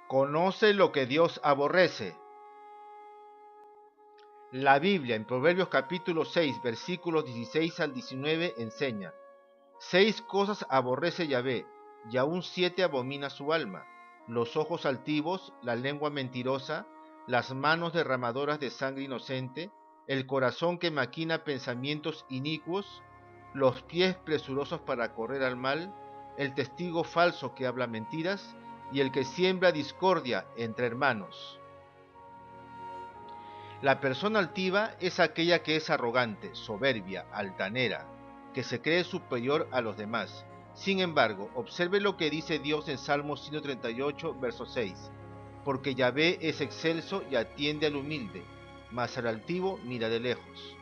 Conoce lo que Dios aborrece. La Biblia en Proverbios capítulo 6, versículos 16 al 19 enseña: 6 cosas aborrece Yahvé, y aún 7 abomina su alma: los ojos altivos, la lengua mentirosa, las manos derramadoras de sangre inocente, el corazón que maquina pensamientos inicuos, los pies presurosos para correr al mal, el testigo falso que habla mentiras, y el que siembra discordia entre hermanos. La persona altiva es aquella que es arrogante, soberbia, altanera, que se cree superior a los demás. Sin embargo, observe lo que dice Dios en Salmos 138, verso 6. Porque Yahvé es excelso y atiende al humilde, mas al altivo mira de lejos.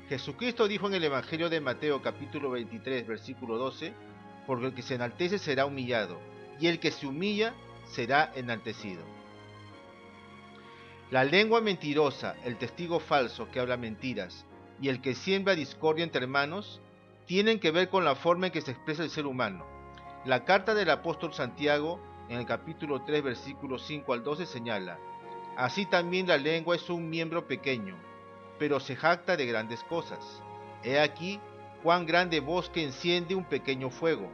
Jesucristo dijo en el Evangelio de Mateo capítulo 23, versículo 12, porque el que se enaltece será humillado, y el que se humilla será enaltecido. La lengua mentirosa, el testigo falso que habla mentiras y el que siembra discordia entre hermanos tienen que ver con la forma en que se expresa el ser humano. La carta del apóstol Santiago, en el capítulo 3, versículos 5 al 12, señala: así también la lengua es un miembro pequeño, pero se jacta de grandes cosas. He aquí cuán grande bosque enciende un pequeño fuego.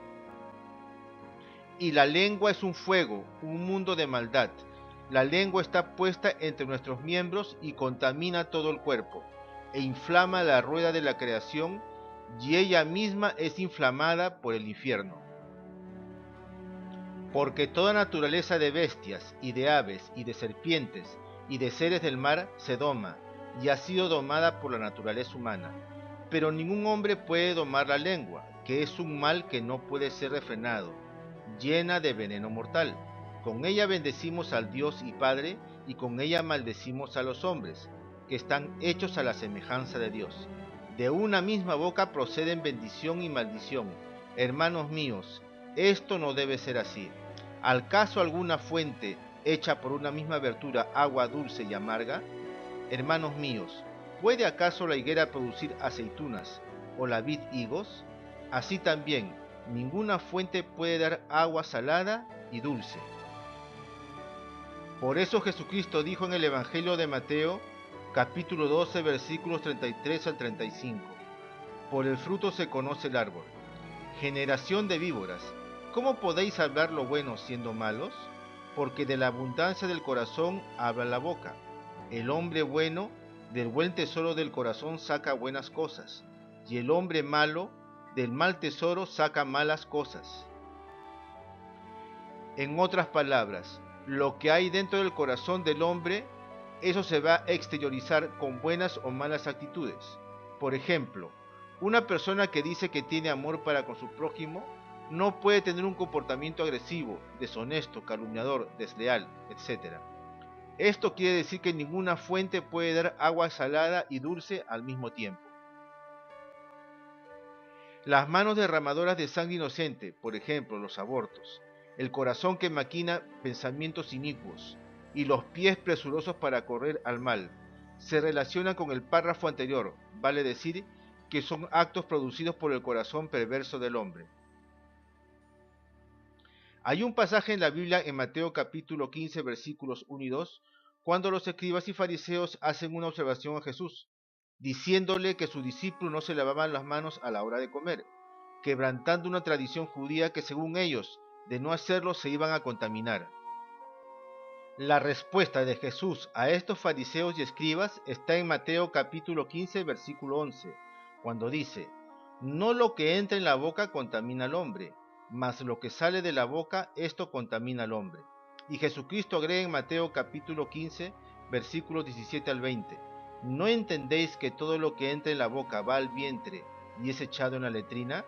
Y la lengua es un fuego, un mundo de maldad. La lengua está puesta entre nuestros miembros y contamina todo el cuerpo, e inflama la rueda de la creación, y ella misma es inflamada por el infierno. Porque toda naturaleza de bestias, y de aves, y de serpientes, y de seres del mar se doma, y ha sido domada por la naturaleza humana. Pero ningún hombre puede domar la lengua, que es un mal que no puede ser refrenado, llena de veneno mortal. Con ella bendecimos al Dios y Padre, y con ella maldecimos a los hombres, que están hechos a la semejanza de Dios. De una misma boca proceden bendición y maldición. Hermanos míos, esto no debe ser así. ¿Acaso alguna fuente hecha por una misma abertura agua dulce y amarga? Hermanos míos, ¿puede acaso la higuera producir aceitunas o la vid higos? Así también, ninguna fuente puede dar agua salada y dulce. Por eso Jesucristo dijo en el Evangelio de Mateo, capítulo 12, versículos 33 al 35: por el fruto se conoce el árbol. Generación de víboras, ¿cómo podéis hablar lo bueno siendo malos? Porque de la abundancia del corazón habla la boca. El hombre bueno del buen tesoro del corazón saca buenas cosas, y el hombre malo del mal tesoro saca malas cosas. En otras palabras, lo que hay dentro del corazón del hombre, eso se va a exteriorizar con buenas o malas actitudes. Por ejemplo, una persona que dice que tiene amor para con su prójimo no puede tener un comportamiento agresivo, deshonesto, calumniador, desleal, etc. Esto quiere decir que ninguna fuente puede dar agua salada y dulce al mismo tiempo. Las manos derramadoras de sangre inocente, por ejemplo, los abortos, el corazón que maquina pensamientos inicuos y los pies presurosos para correr al mal, se relacionan con el párrafo anterior, vale decir que son actos producidos por el corazón perverso del hombre. Hay un pasaje en la Biblia en Mateo capítulo 15 versículos 1 y 2, cuando los escribas y fariseos hacen una observación a Jesús, diciéndole que sus discípulos no se lavaban las manos a la hora de comer, quebrantando una tradición judía que según ellos, de no hacerlo se iban a contaminar. La respuesta de Jesús a estos fariseos y escribas está en Mateo capítulo 15 versículo 11, cuando dice: no lo que entra en la boca contamina al hombre, mas lo que sale de la boca, esto contamina al hombre. Y Jesucristo agrega en Mateo capítulo 15 versículos 17 al 20: ¿no entendéis que todo lo que entra en la boca va al vientre y es echado en la letrina?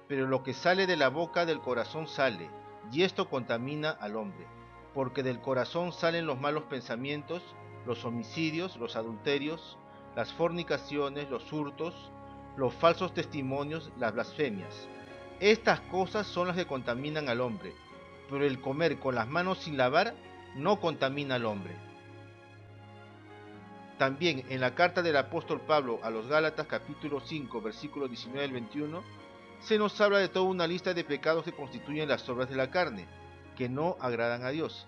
Pero lo que sale de la boca del corazón sale, y esto contamina al hombre, porque del corazón salen los malos pensamientos, los homicidios, los adulterios, las fornicaciones, los hurtos, los falsos testimonios, las blasfemias. Estas cosas son las que contaminan al hombre, pero el comer con las manos sin lavar no contamina al hombre. También en la carta del apóstol Pablo a los Gálatas capítulo 5 versículos 19 al 21, se nos habla de toda una lista de pecados que constituyen las obras de la carne, que no agradan a Dios.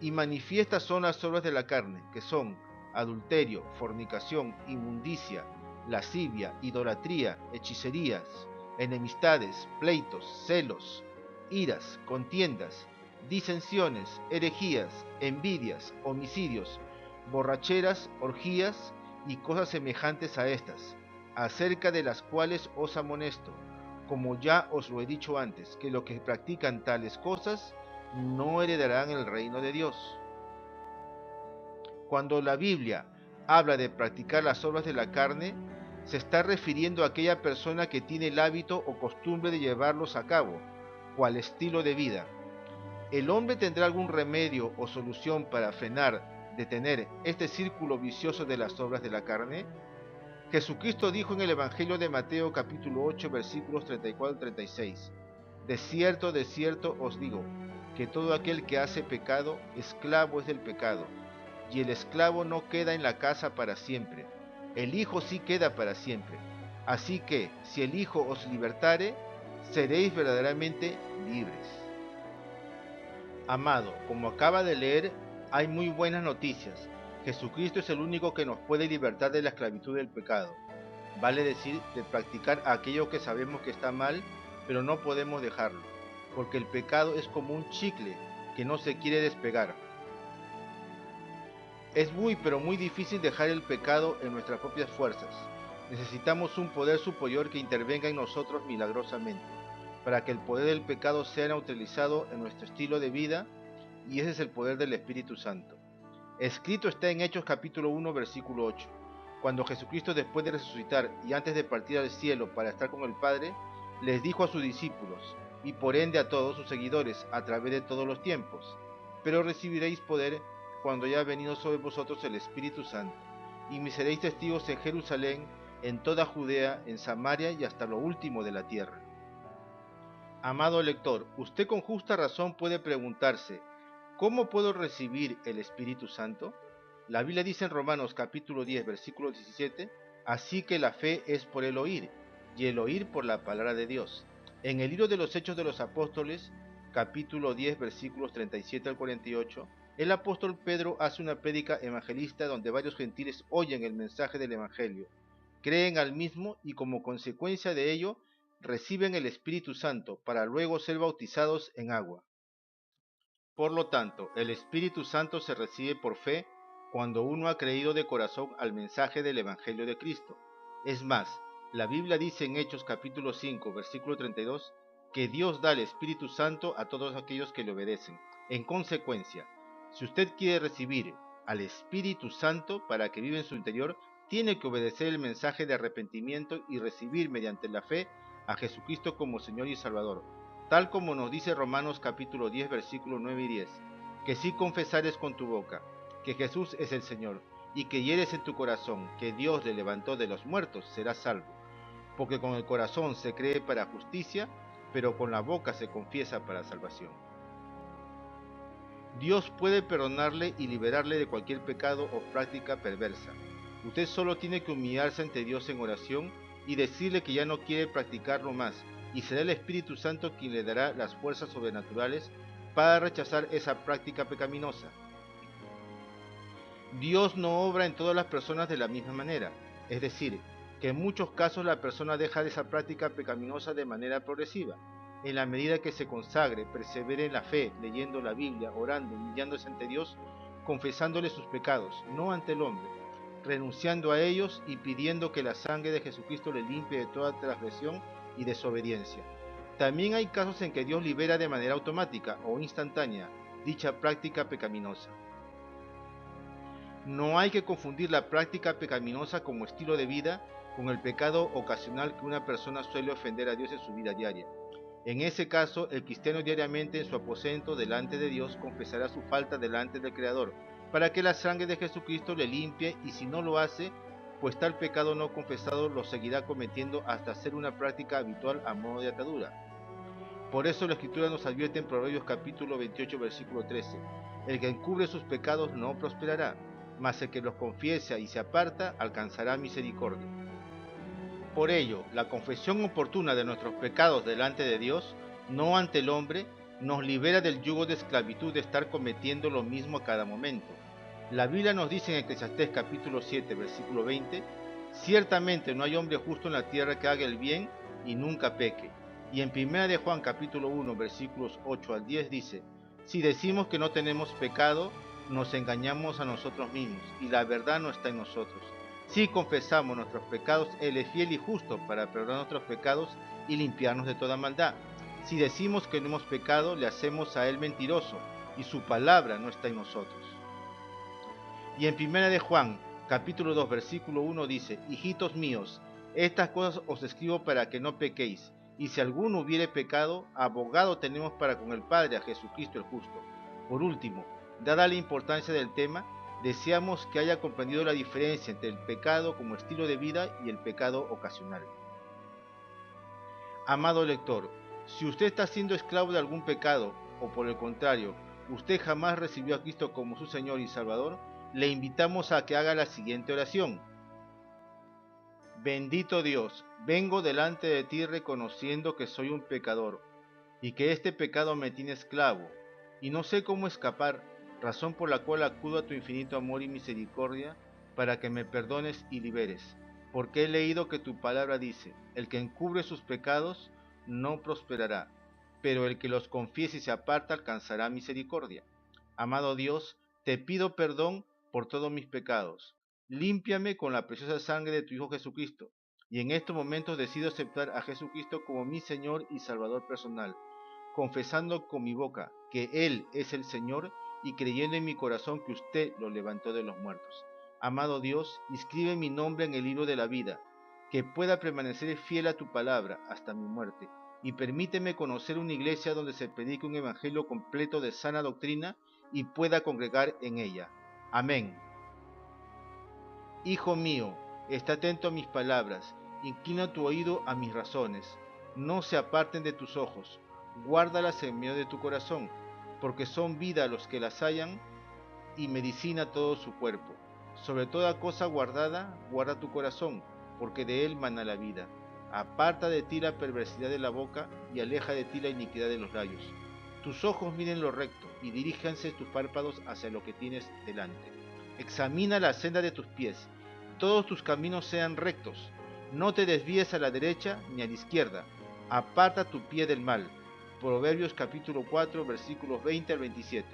Y manifiestas son las obras de la carne, que son adulterio, fornicación, inmundicia, lascivia, idolatría, hechicerías, enemistades, pleitos, celos, iras, contiendas, disensiones, herejías, envidias, homicidios, borracheras, orgías y cosas semejantes a estas, acerca de las cuales os amonesto, como ya os lo he dicho antes, que los que practican tales cosas no heredarán el reino de Dios. Cuando la Biblia habla de practicar las obras de la carne, se está refiriendo a aquella persona que tiene el hábito o costumbre de llevarlos a cabo, cual estilo de vida. ¿El hombre tendrá algún remedio o solución para frenar, detener este círculo vicioso de las obras de la carne? Jesucristo dijo en el Evangelio de Mateo capítulo 8 versículos 34 y 36, de cierto os digo, que todo aquel que hace pecado, esclavo es del pecado, y el esclavo no queda en la casa para siempre, el Hijo sí queda para siempre. Así que, si el Hijo os libertare, seréis verdaderamente libres. Amado, como acaba de leer, hay muy buenas noticias. Jesucristo es el único que nos puede libertar de la esclavitud del pecado, vale decir, de practicar aquello que sabemos que está mal, pero no podemos dejarlo, porque el pecado es como un chicle que no se quiere despegar. Es pero muy difícil dejar el pecado en nuestras propias fuerzas. Necesitamos un poder superior que intervenga en nosotros milagrosamente, para que el poder del pecado sea neutralizado en nuestro estilo de vida, y ese es el poder del Espíritu Santo. Escrito está en Hechos capítulo 1 versículo 8, cuando Jesucristo, después de resucitar y antes de partir al cielo para estar con el Padre, les dijo a sus discípulos, y por ende a todos sus seguidores a través de todos los tiempos, pero recibiréis poder cuando haya venido sobre vosotros el Espíritu Santo, y me seréis testigos en Jerusalén, en toda Judea, en Samaria y hasta lo último de la tierra. Amado lector, usted con justa razón puede preguntarse, ¿cómo puedo recibir el Espíritu Santo? La Biblia dice en Romanos capítulo 10, versículo 17, así que la fe es por el oír, y el oír por la palabra de Dios. En el libro de los Hechos de los Apóstoles, capítulo 10, versículos 37 al 48, el apóstol Pedro hace una prédica evangelista donde varios gentiles oyen el mensaje del Evangelio, creen al mismo y como consecuencia de ello, reciben el Espíritu Santo para luego ser bautizados en agua. Por lo tanto, el Espíritu Santo se recibe por fe cuando uno ha creído de corazón al mensaje del Evangelio de Cristo. Es más, la Biblia dice en Hechos capítulo 5, versículo 32, que Dios da el Espíritu Santo a todos aquellos que le obedecen. En consecuencia, si usted quiere recibir al Espíritu Santo para que viva en su interior, tiene que obedecer el mensaje de arrepentimiento y recibir mediante la fe a Jesucristo como Señor y Salvador, tal como nos dice Romanos capítulo 10 versículos 9 y 10, que si confesares con tu boca que Jesús es el Señor y que hieres en tu corazón que Dios le levantó de los muertos, serás salvo, porque con el corazón se cree para justicia, pero con la boca se confiesa para salvación. Dios puede perdonarle y liberarle de cualquier pecado o práctica perversa. Usted solo tiene que humillarse ante Dios en oración y decirle que ya no quiere practicarlo más, y será el Espíritu Santo quien le dará las fuerzas sobrenaturales para rechazar esa práctica pecaminosa. Dios no obra en todas las personas de la misma manera, es decir, que en muchos casos la persona deja de esa práctica pecaminosa de manera progresiva, en la medida que se consagre, persevere en la fe, leyendo la Biblia, orando, humillándose ante Dios, confesándole sus pecados, no ante el hombre, renunciando a ellos y pidiendo que la sangre de Jesucristo le limpie de toda transgresión y desobediencia. También hay casos en que Dios libera de manera automática o instantánea dicha práctica pecaminosa. No hay que confundir la práctica pecaminosa como estilo de vida con el pecado ocasional que una persona suele ofender a Dios en su vida diaria. En ese caso, el cristiano diariamente en su aposento delante de Dios confesará su falta delante del Creador, para que la sangre de Jesucristo le limpie, y si no lo hace, pues tal pecado no confesado lo seguirá cometiendo hasta ser una práctica habitual a modo de atadura. Por eso la Escritura nos advierte en Proverbios capítulo 28 versículo 13, el que encubre sus pecados no prosperará, mas el que los confiesa y se aparta alcanzará misericordia. Por ello, la confesión oportuna de nuestros pecados delante de Dios, no ante el hombre, nos libera del yugo de esclavitud de estar cometiendo lo mismo a cada momento. La Biblia nos dice en Eclesiastés capítulo 7, versículo 20, ciertamente no hay hombre justo en la tierra que haga el bien y nunca peque. Y en 1 de Juan capítulo 1, versículos 8 al 10 dice, si decimos que no tenemos pecado, nos engañamos a nosotros mismos y la verdad no está en nosotros. Si confesamos nuestros pecados, Él es fiel y justo para perdonar nuestros pecados y limpiarnos de toda maldad. Si decimos que no hemos pecado, le hacemos a Él mentiroso y su palabra no está en nosotros. Y en 1 de Juan, capítulo 2, versículo 1 dice, hijitos míos, estas cosas os escribo para que no pequéis, y si alguno hubiere pecado, abogado tenemos para con el Padre a Jesucristo el justo. Por último, dada la importancia del tema, deseamos que haya comprendido la diferencia entre el pecado como estilo de vida y el pecado ocasional. Amado lector, si usted está siendo esclavo de algún pecado, o por el contrario, usted jamás recibió a Cristo como su Señor y Salvador, le invitamos a que haga la siguiente oración. Bendito Dios, vengo delante de ti reconociendo que soy un pecador, y que este pecado me tiene esclavo, y no sé cómo escapar, razón por la cual acudo a tu infinito amor y misericordia, para que me perdones y liberes, porque he leído que tu palabra dice, el que encubre sus pecados no prosperará, pero el que los confiese y se aparta alcanzará misericordia. Amado Dios, te pido perdón por todos mis pecados. Límpiame con la preciosa sangre de tu Hijo Jesucristo, y en estos momentos decido aceptar a Jesucristo como mi Señor y Salvador personal, confesando con mi boca que Él es el Señor y creyendo en mi corazón que usted lo levantó de los muertos. Amado Dios, inscribe mi nombre en el libro de la vida, que pueda permanecer fiel a tu palabra hasta mi muerte, y permíteme conocer una iglesia donde se predique un evangelio completo de sana doctrina y pueda congregar en ella. Amén. Hijo mío, está atento a mis palabras, inclina tu oído a mis razones, no se aparten de tus ojos, guárdalas en medio de tu corazón, porque son vida a los que las hallan y medicina a todo su cuerpo. Sobre toda cosa guardada, guarda tu corazón, porque de él mana la vida. Aparta de ti la perversidad de la boca y aleja de ti la iniquidad de los labios. Tus ojos miren lo recto y diríjanse tus párpados hacia lo que tienes delante. Examina la senda de tus pies, todos tus caminos sean rectos. No te desvíes a la derecha ni a la izquierda. Aparta tu pie del mal. Proverbios capítulo 4, versículos 20 al 27.